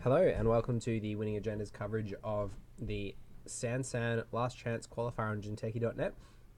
Hello and welcome to the Winning Agenda's coverage of the SANSAN Last Chance Qualifier on Jinteki.net.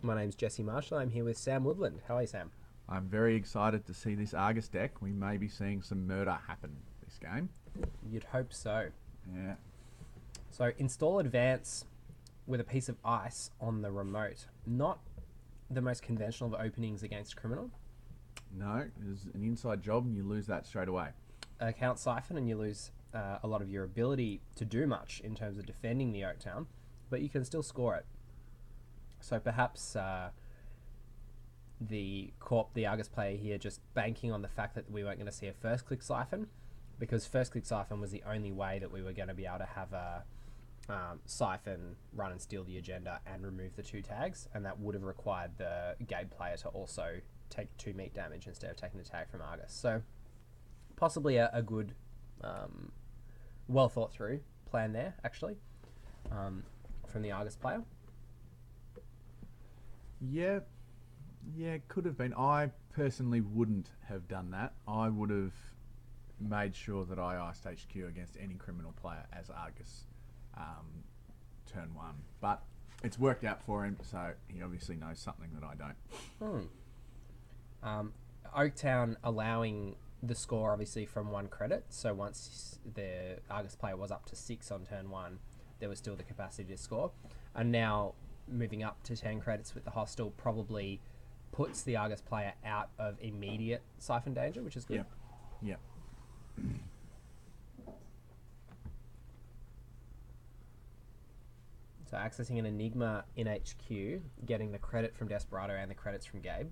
My name's Jesse Marshall. I'm here with Sam Woodland. How are you, Sam? I'm very excited to see this Argus deck. We may be seeing some murder happen this game. You'd hope so. Yeah. So install Advance with a piece of ice on the remote. Not the most conventional of openings against Criminal. No, it's an inside job and you lose that straight away. Account Siphon and you lose a lot of your ability to do much in terms of defending the Oaktown, but you can still score it. So perhaps the Argus player here just banking on the fact that we weren't going to see a first click siphon, because first click siphon was the only way that we were going to be able to have a siphon run and steal the agenda and remove the two tags, and that would have required the Gabe player to also take 2 meat damage instead of taking the tag from Argus. So possibly a good, well thought through plan there, actually, from the Argus player. Yeah, it could have been. I personally wouldn't have done that. I would have made sure that I iced HQ against any Criminal player as Argus turn 1. But it's worked out for him, so he obviously knows something that I don't. Oaktown allowing the score obviously from 1 credit, so once the Argus player was up to 6 on turn 1, there was still the capacity to score, and now moving up to 10 credits with the hostile probably puts the Argus player out of immediate siphon danger, which is good. Yep. So accessing an Enigma in HQ, getting the credit from Desperado and the credits from Gabe.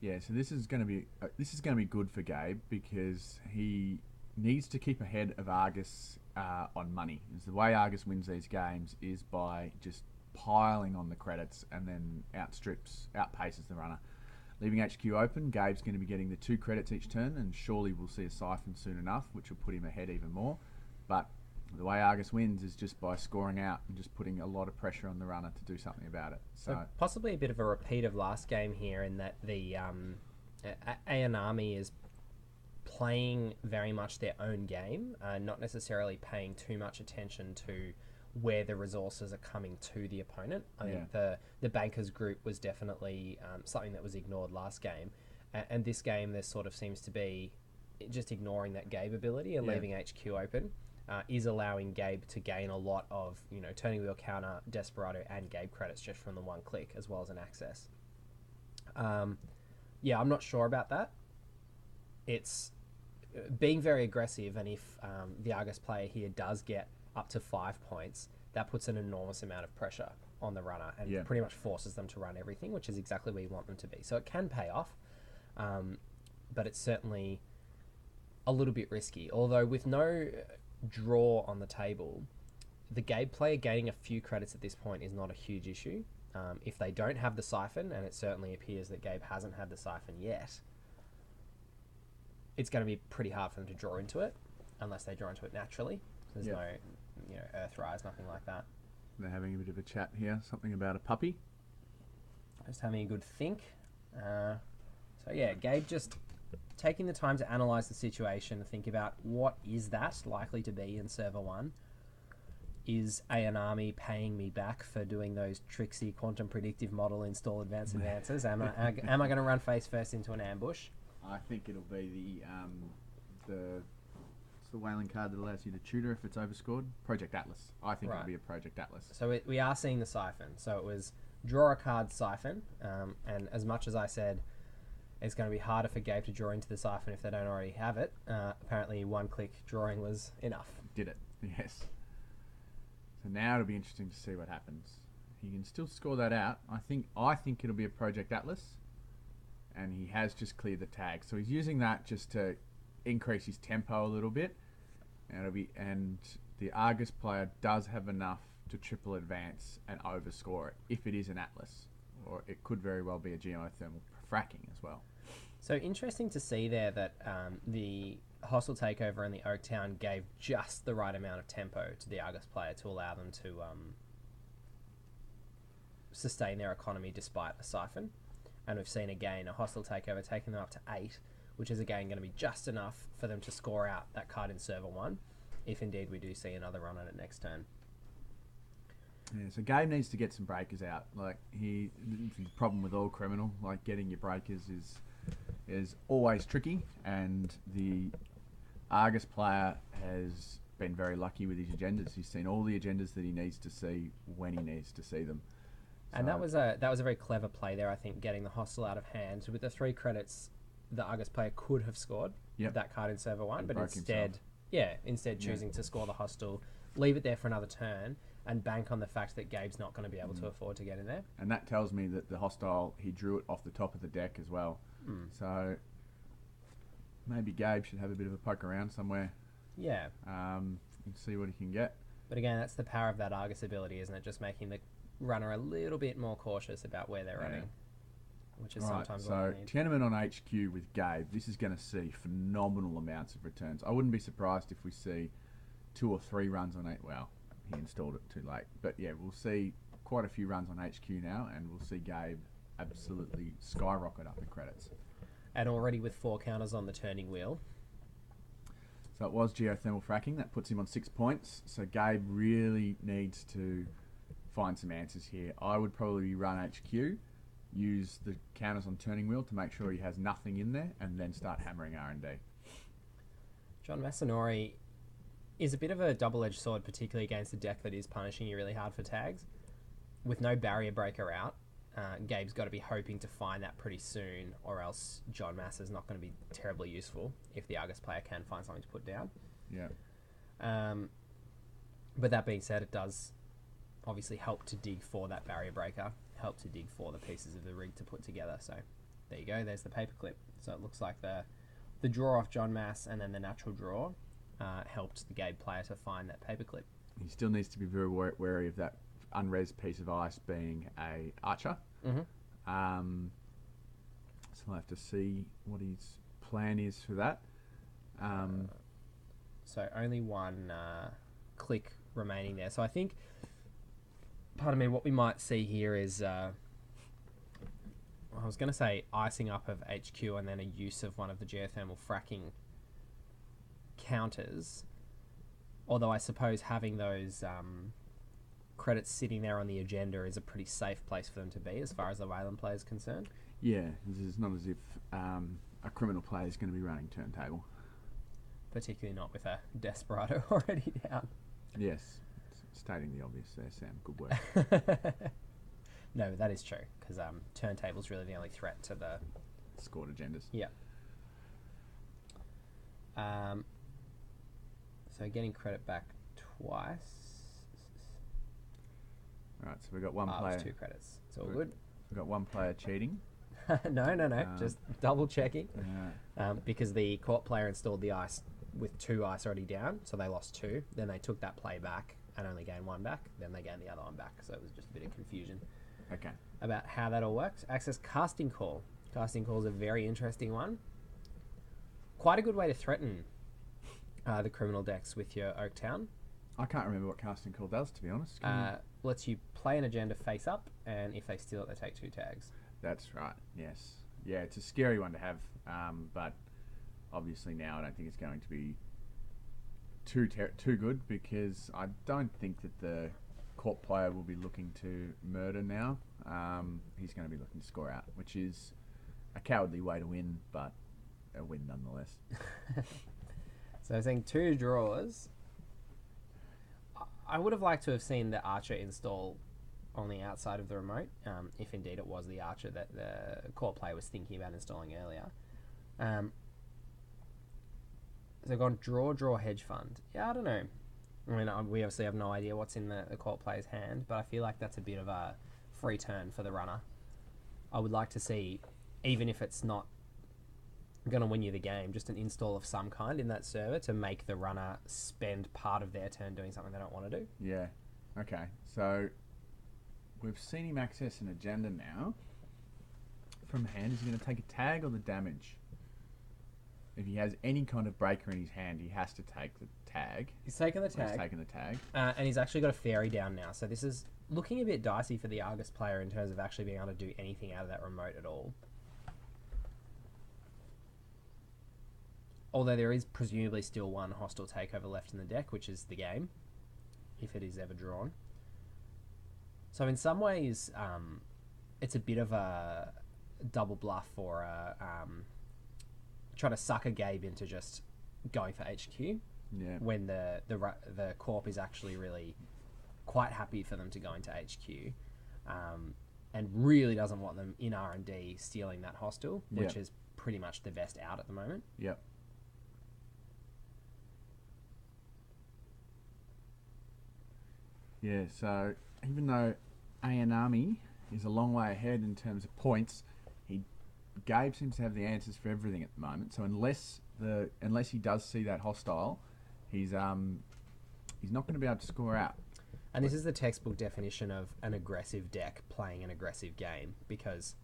Yeah, so this is going to be good for Gabe because he needs to keep ahead of Argus on money. The way Argus wins these games is by just piling on the credits and then outpaces the runner. Leaving HQ open, Gabe's going to be getting the 2 credits each turn, and surely we'll see a siphon soon enough, which will put him ahead even more. But the way Argus wins is just by scoring out and just putting a lot of pressure on the runner to do something about it. So possibly a bit of a repeat of last game here, in that the Ayanami is playing very much their own game, not necessarily paying too much attention to where the resources are coming to the opponent. I think the bankers group was definitely something that was ignored last game, and this game there sort of seems to be just ignoring that Gabe ability and leaving HQ open. Is allowing Gabe to gain a lot of, turning wheel counter, Desperado, and Gabe credits just from the 1 click, as well as an access. I'm not sure about that. It's being very aggressive, and if the Argus player here does get up to 5 points, that puts an enormous amount of pressure on the runner and pretty much forces them to run everything, which is exactly where you want them to be. So it can pay off, but it's certainly a little bit risky. Although with no draw on the table, the Gabe player gaining a few credits at this point is not a huge issue. If they don't have the siphon, and it certainly appears that Gabe hasn't had the siphon yet, it's going to be pretty hard for them to draw into it, unless they draw into it naturally. There's no Earthrise, nothing like that. They're having a bit of a chat here, something about a puppy. Just having a good think. Gabe just taking the time to analyse the situation, think about what is that likely to be in server 1. Is Ayanami paying me back for doing those tricksy quantum predictive model install advances? Am I going to run face first into an ambush? I think it'll be the whaling card that allows you to tutor if it's overscored. Project Atlas. I think it'll be a Project Atlas. So we are seeing the siphon. So it was draw a card siphon, and as much as I said it's going to be harder for Gabe to draw into the siphon if they don't already have it, apparently 1 click drawing was enough. Did it, yes. So now it'll be interesting to see what happens. He can still score that out. I think it'll be a Project Atlas, and he has just cleared the tag. So he's using that just to increase his tempo a little bit, and the Argus player does have enough to triple advance and overscore it if it is an Atlas, or it could very well be a geothermal fracking as well. So interesting to see there that the hostile takeover in the Oaktown gave just the right amount of tempo to the Argus player to allow them to sustain their economy despite the siphon. And we've seen again a hostile takeover taking them up to 8 which is again going to be just enough for them to score out that card in server 1, if indeed we do see another run on it next turn. Yeah, so Gabe needs to get some breakers out. Like the problem with all criminal, like getting your breakers is always tricky, and the Argus player has been very lucky with his agendas. He's seen all the agendas that he needs to see when he needs to see them. And that was a very clever play there, I think, getting the hostile out of hand. So with the 3 credits, the Argus player could have scored that card in server 1, but instead choosing to score the hostile, leave it there for another turn, and bank on the fact that Gabe's not going to be able to afford to get in there. And that tells me that the hostile, he drew it off the top of the deck as well. So maybe Gabe should have a bit of a poke around somewhere. Yeah. And see what he can get. But again, that's the power of that Argus ability, isn't it? Just making the runner a little bit more cautious about where they're running, which is sometimes what they need. So Tenement on HQ with Gabe, this is going to see phenomenal amounts of returns. I wouldn't be surprised if we see 2 or 3 runs on 8. Well, he installed it too late. But yeah, we'll see quite a few runs on HQ now, and we'll see Gabe absolutely skyrocket up in credits. And already with 4 counters on the turning wheel. So it was geothermal fracking. That puts him on 6 points. So Gabe really needs to find some answers here. I would probably run HQ, use the counters on turning wheel to make sure he has nothing in there, and then start hammering R&D. John Masanori is a bit of a double-edged sword, particularly against a deck that is punishing you really hard for tags. With no barrier breaker out, Gabe's got to be hoping to find that pretty soon, or else John Massa's not going to be terribly useful if the Argus player can find something to put down. Yeah. But that being said, it does obviously help to dig for that barrier breaker, help to dig for the pieces of the rig to put together. So there you go, there's the paperclip. So it looks like the draw off John Mass and then the natural draw helped the Gabe player to find that paperclip. He still needs to be very wary of that unres piece of ice being a archer. So I'll have to see what his plan is for that. So only 1 click remaining there. So I think, pardon me, what we might see here is, I was going to say icing up of HQ and then a use of one of the geothermal fracking counters. Although I suppose having those credits sitting there on the agenda is a pretty safe place for them to be as far as the Wayland player is concerned. Yeah, it's not as if a criminal player is going to be running turntable. Particularly not with a Desperado already down. Yes, stating the obvious there, Sam. Good work. No, that is true, because turntable's really the only threat to the scored agendas. Yeah. So getting credit back twice. Right, so we've got one player. 2 credits. It's all good. We've got one player cheating. No. Just double checking. Because the court player installed the ice with 2 ice already down, so they lost 2. Then they took that play back and only gained 1 back. Then they gained the other 1 back. So it was just a bit of confusion. Okay. About how that all works. Access casting call. Casting call is a very interesting one. Quite a good way to threaten the criminal decks with your Oaktown. I can't remember what casting call does, to be honest. Lets you play an agenda face up, and if they steal it, they take 2 tags. That's right, yes. Yeah, it's a scary one to have, but obviously now I don't think it's going to be too good, because I don't think that the court player will be looking to murder now. He's going to be looking to score out, which is a cowardly way to win, but a win nonetheless. So I'm saying 2 draws. I would have liked to have seen the Archer install on the outside of the remote, if indeed it was the Archer that the court player was thinking about installing earlier. So gone draw hedge fund. Yeah, I don't know. I mean, we obviously have no idea what's in the court player's hand, but I feel like that's a bit of a free turn for the runner. I would like to see, even if it's not going to win you the game, just an install of some kind in that server to make the runner spend part of their turn doing something they don't want to do. Yeah. Okay. So we've seen him access an agenda now. From hand, is he going to take a tag or the damage? If he has any kind of breaker in his hand, he has to take the tag. He's taking the tag. He's taking the tag. And he's actually got a fairy down now. So this is looking a bit dicey for the Argus player in terms of actually being able to do anything out of that remote at all. although there is presumably still one hostile takeover left in the deck, which is the game, if it is ever drawn. So in some ways, it's a bit of a double bluff or try to sucker Gabe into just going for HQ. Yeah. When the corp is actually really quite happy for them to go into HQ, and really doesn't want them in R&D stealing that hostile, which is pretty much the best out at the moment. Yep. Yeah, so even though Ayanami is a long way ahead in terms of points, Gabe seems to have the answers for everything at the moment. So unless he does see that hostile, he's not going to be able to score out. And this is the textbook definition of an aggressive deck playing an aggressive game, because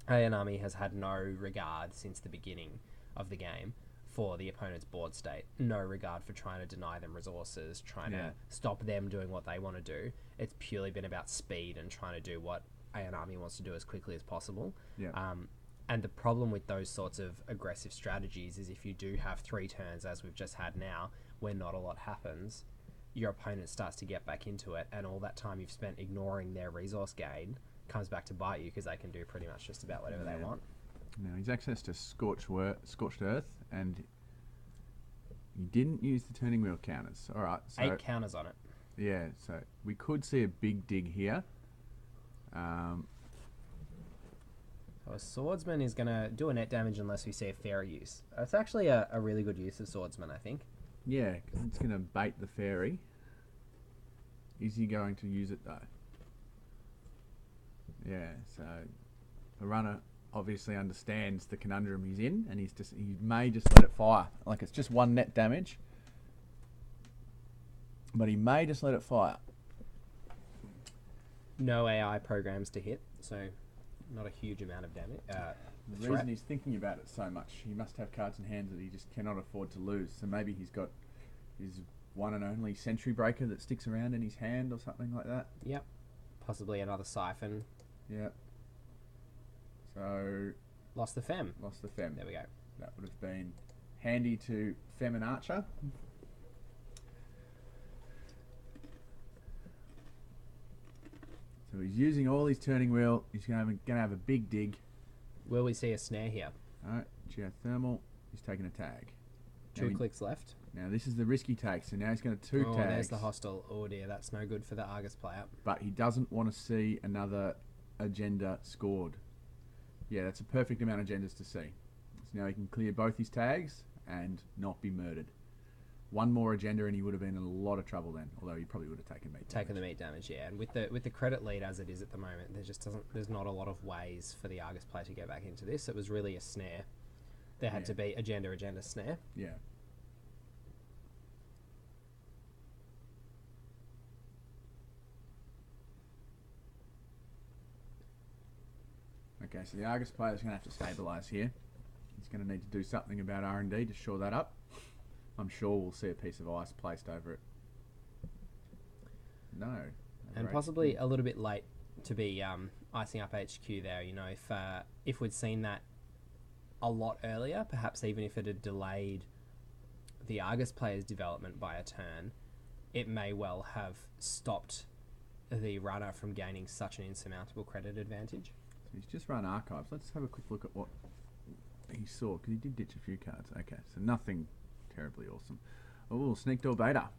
Ayanami has had no regard since the beginning of the game for the opponent's board state. No regard for trying to deny them resources, trying to stop them doing what they want to do. It's purely been about speed and trying to do what Ayanami wants to do as quickly as possible. Yeah. And the problem with those sorts of aggressive strategies is if you do have 3 turns, as we've just had now, where not a lot happens, your opponent starts to get back into it, and all that time you've spent ignoring their resource gain comes back to bite you, because they can do pretty much just about whatever they want. Now he's access to Scorched Earth, and he didn't use the turning wheel counters. All right, so 8 counters on it. Yeah, so we could see a big dig here. So a swordsman is going to do a net damage unless we see a fairy use. It's actually a really good use of swordsman, I think. Yeah, because it's going to bait the fairy. Is he going to use it though? Yeah, so the runner obviously understands the conundrum he's in, and he may just let it fire. Like, it's just 1 net damage, but he may just let it fire. No AI programs to hit, so not a huge amount of damage. The reason he's thinking about it so much, he must have cards in hand that he just cannot afford to lose. So maybe he's got his one and only Sentry Breaker that sticks around in his hand or something like that. Yep. Possibly another Siphon. Yep. So... Lost the Fem. Lost the Fem. There we go. That would have been handy to Fem and Archer. So he's using all his turning wheel. He's going to have a big dig. Will we see a snare here? Alright, Geothermal. He's taking a tag. 2 clicks left. Now this is the risky take, so now he's going to 2 tags. Oh, there's the hostile. Oh dear, that's no good for the Argus player. But he doesn't want to see another agenda scored. Yeah, that's a perfect amount of agendas to see. So now he can clear both his tags and not be murdered. 1 more agenda and he would have been in a lot of trouble then, although he probably would have taken meat damage. Taken the meat damage, yeah. And with the credit lead as it is at the moment, there's not a lot of ways for the Argus player to get back into this. It was really a snare. There had to be agenda, snare. Yeah. Okay, so the Argus player is going to have to stabilise here. He's going to need to do something about R&D to shore that up. I'm sure we'll see a piece of ice placed over it. No. And possibly a little bit late to be icing up HQ there. You know, if we'd seen that a lot earlier, perhaps even if it had delayed the Argus player's development by a turn, it may well have stopped the runner from gaining such an insurmountable credit advantage. So he's just run Archives. Let's have a quick look at what he saw, because he did ditch a few cards. Okay, so nothing terribly awesome. Oh, Sneak Door Beta.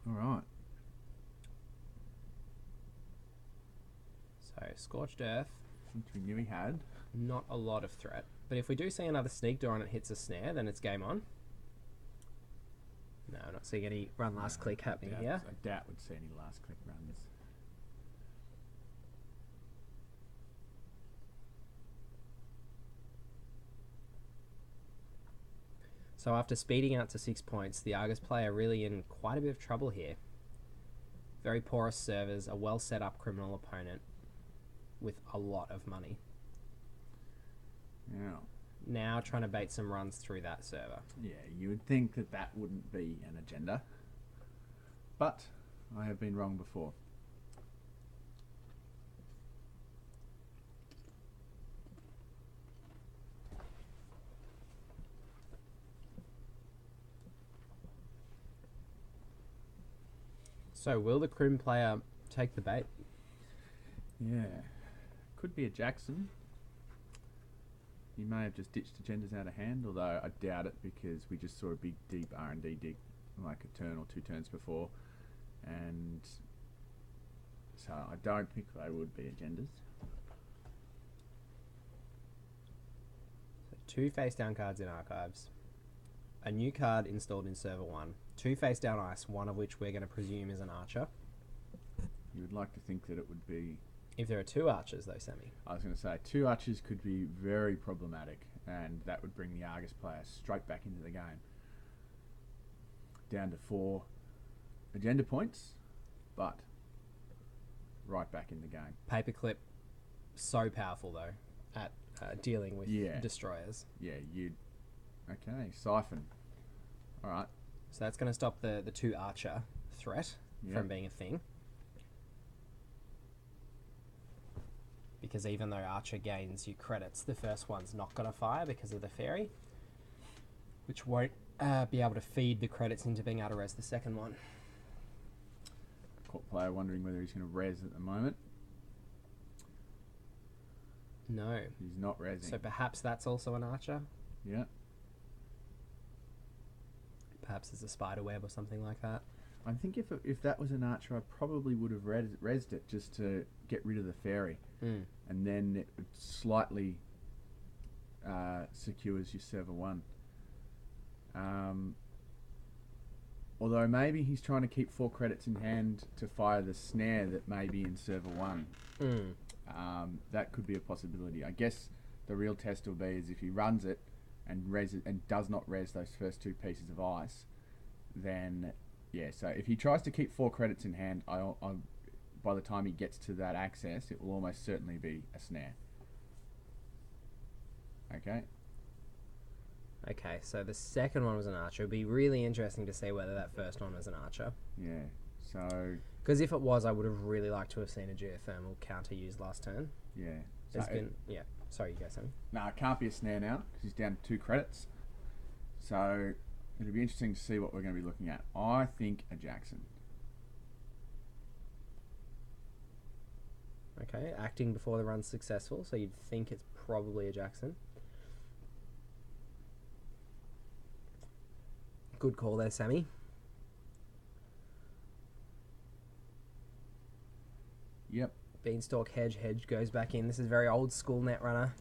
Alright. So, Scorched Earth. Which we knew he had. Not a lot of threat. But if we do see another Sneak Door and it hits a snare, then it's game on. No, not seeing any run last click happening here. I doubt we'd see any last click runs. So after speeding out to 6 points, the Argus player really in quite a bit of trouble here. Very porous servers, a well set up criminal opponent with a lot of money. Yeah. Now trying to bait some runs through that server. Yeah, you would think that that wouldn't be an agenda. But I have been wrong before. So will the Crim player take the bait? Yeah. Could be a Jackson. He may have just ditched agendas out of hand, although I doubt it because we just saw a big, deep R&D dig like a turn or 2 turns before. And so I don't think they would be agendas. So 2 face down cards in archives. A new card installed in server 1. 2 face down ice, one of which we're going to presume is an archer. You would like to think that it would be... If there are 2 archers though, Sammy. I was going to say 2 archers could be very problematic, and that would bring the Argus player straight back into the game. Down to 4 agenda points, but right back in the game. Paperclip, so powerful though at dealing with destroyers. Yeah, you'd... Okay, Siphon. All right. So that's going to stop the 2 archer threat from being a thing. Because even though Archer gains you credits, the first one's not going to fire because of the fairy, which won't be able to feed the credits into being able to res the second one. Court player wondering whether he's going to res at the moment. No. He's not resing. So perhaps that's also an Archer. Yeah. Perhaps it's a spider web or something like that. I think if that was an Archer, I probably would have resed it just to get rid of the fairy. And then it slightly secures your server 1. Although maybe he's trying to keep 4 credits in hand to fire the snare that may be in server 1. That could be a possibility. I guess the real test will be is if he runs it and does not res those first 2 pieces of ice, then yeah. So if he tries to keep 4 credits in hand, by the time he gets to that access, it will almost certainly be a snare. Okay. Okay, so the second one was an Archer. It'd be really interesting to see whether that first one was an Archer. Yeah. So. Because if it was, I would have really liked to have seen a geothermal counter used last turn. Yeah. There's been Sorry, you go, Sammy. No, it can't be a snare now because he's down to 2 credits. So it'll be interesting to see what we're going to be looking at. I think a Jackson. Okay, acting before the run's successful, so you'd think it's probably a Jackson. Good call there, Sammy. Yep. Beanstalk hedge goes back in. This is very old school Netrunner.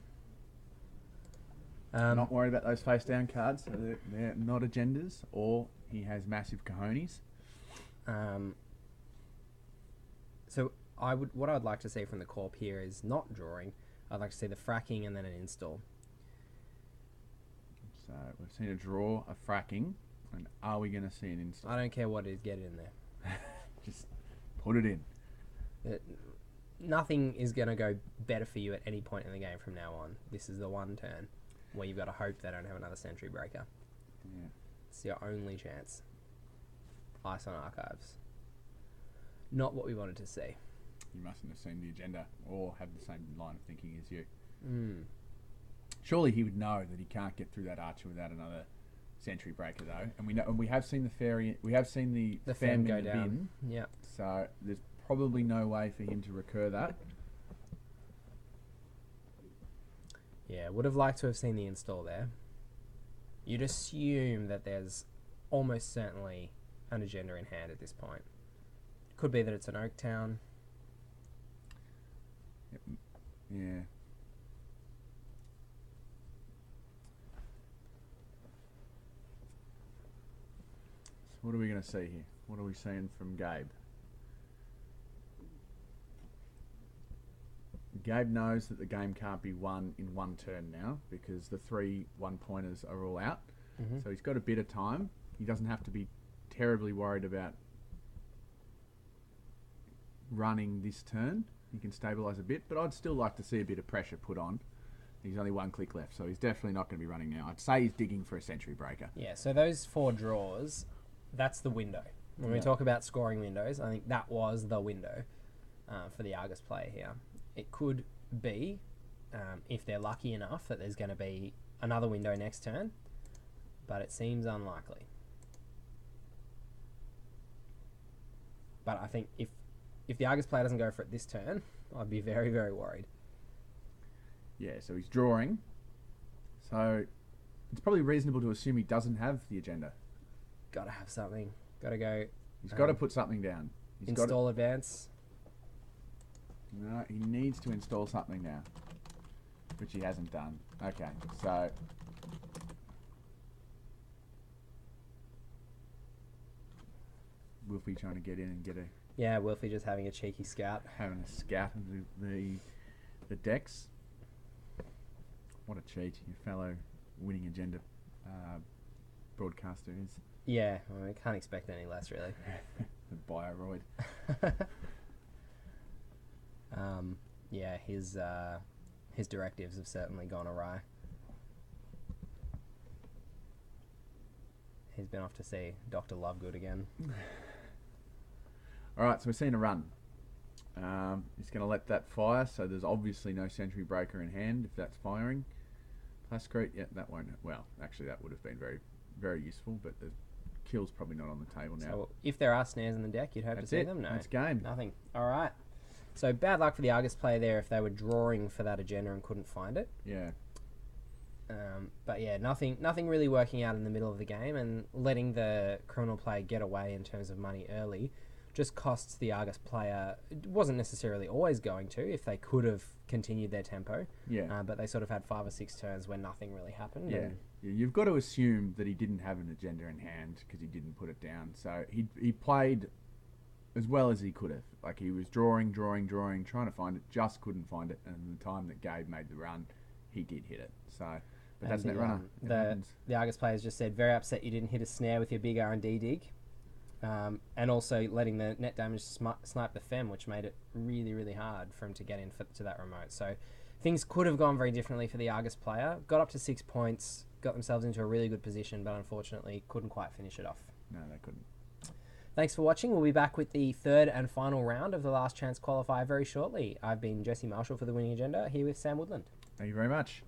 Not worried about those face down cards. So they're not agendas, or he has massive cojones. So what I would like to see from the corp here is not drawing. I'd like to see the fracking and then an install. So we've seen a draw, a fracking, and are we going to see an install? I don't care what it is, get it in there. Just put it in. Nothing is going to go better for you at any point in the game from now on. This is the one turn where you've got to hope they don't have another sentry breaker. Yeah. It's your only chance. Ice on archives. Not what we wanted to see. You mustn't have seen the agenda or have the same line of thinking as you. Surely he would know that he can't get through that archer without another sentry breaker, though. And we have seen the fairy. We have seen the fem go in the down. bin. Yeah. So there's probably no way for him to recur that. Yeah, would have liked to have seen the install there. You'd assume that there's almost certainly an agenda in hand at this point. Could be that it's an Oaktown. Yeah. So what are we going to see here? What are we seeing from Gabe? Gabe knows that the game can't be won in one turn now because the 3 1-pointers are all out. So he's got a bit of time. He doesn't have to be terribly worried about running this turn. He can stabilise a bit, but I'd still like to see a bit of pressure put on. He's only 1 click left, so he's definitely not going to be running now. I'd say he's digging for a sentry breaker. Yeah, so those 4 draws, that's the window. When we talk about scoring windows, I think that was the window for the Argus player here. It could be, if they're lucky enough, that there's going to be another window next turn, but it seems unlikely. But I think if the Argus player doesn't go for it this turn, I'd be very, very worried. Yeah, so he's drawing. So it's probably reasonable to assume he doesn't have the agenda. Got to have something. Got to go. He's got to put something down. He's Install advance. No, he needs to install something now, which he hasn't done. Okay, so Wilfie trying to get in and get a Yeah, Wilfie just having a cheeky scout. having a scout of the decks. What a cheat, your fellow winning agenda broadcaster is. Yeah, well, I can't expect any less, really. The Bioroid. Yeah, his directives have certainly gone awry. He's been off to see Dr. Lovegood again. All right, so we're seeing a run. He's going to let that fire, so there's obviously no Sentry Breaker in hand if that's firing. Plascrete, yeah, that won't. Well, actually, that would have been very, very useful, but the kill's probably not on the table now. So if there are snares in the deck, you'd hope to see them. No, that's game. Nothing. All right. So bad luck for the Argus player there if they were drawing for that agenda and couldn't find it. Yeah. But yeah, nothing really working out in the middle of the game, and letting the criminal player get away in terms of money early just costs the Argus player. It wasn't necessarily always going to if they could have continued their tempo. Yeah. But they sort of had 5 or 6 turns where nothing really happened. Yeah. You've got to assume that he didn't have an agenda in hand because he didn't put it down. So he played as well as he could have. Like, he was drawing, trying to find it, just couldn't find it. And the time that Gabe made the run, he did hit it. So, but that's net runner. The Argus players just said, very upset you didn't hit a snare with your big R&D dig. And also letting the net damage snipe the Fem, which made it really, really hard for him to get in to that remote. So things could have gone very differently for the Argus player. Got up to 6 points, got themselves into a really good position, but unfortunately couldn't quite finish it off. No, they couldn't. Thanks for watching. We'll be back with the third and final round of the Last Chance Qualifier very shortly. I've been Jesse Marshall for the Winning Agenda, here with Sam Woodland. Thank you very much.